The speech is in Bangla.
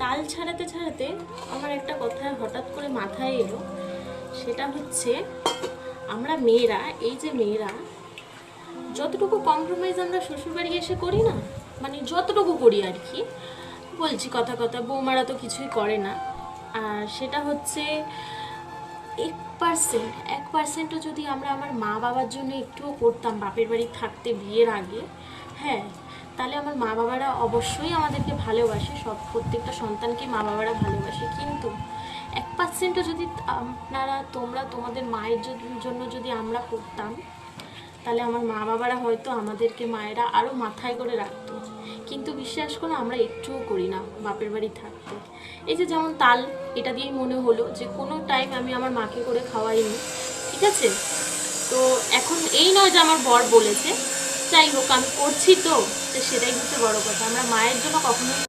তাল ছাড়াতে ছাড়াতে আমার একটা কথা হঠাৎ করে মাথায় এলো, সেটা হচ্ছে আমরা মেয়েরা, এই যে মেয়েরা যতটুকু কম্প্রোমাইজ আমরা শ্বশুরবাড়ি এসে করি না, মানে যতটুকু করি আর কি, বলছি কথা কথা, বৌমারা তো কিছুই করে না। আর সেটা হচ্ছে 1% যদি আমরা আমার মা বাবার জন্য একটুও করতাম বাপের বাড়ি থাকতে, বিয়ের আগে, হ্যাঁ, তাহলে আমার মা বাবারা অবশ্যই আমাদেরকে ভালোবাসে, সব প্রত্যেকটা সন্তানকে মা বাবারা ভালোবাসে, কিন্তু 1%ও যদি তোমরা তোমাদের মায়ের জন্য যদি আমরা করতাম, তাহলে আমার মা বাবারা হয়তো আমাদেরকে মায়েরা আরও মাথায় করে রাখতো। কিন্তু বিশ্বাস করো আমরা একটুও করি না বাপের বাড়ি থাকতে। এই যে যেমন তাল, এটা দিয়েই মনে হলো যে কোনো টাইম আমি আমার মাকে করে খাওয়াইনি, ঠিক আছে? তো এখন এই নয় যে আমার বর বলেছে, যাই হোক আমি করছি, তো সেটাই হচ্ছে বড় কথা। আমরা মায়ের জন্য কখনোই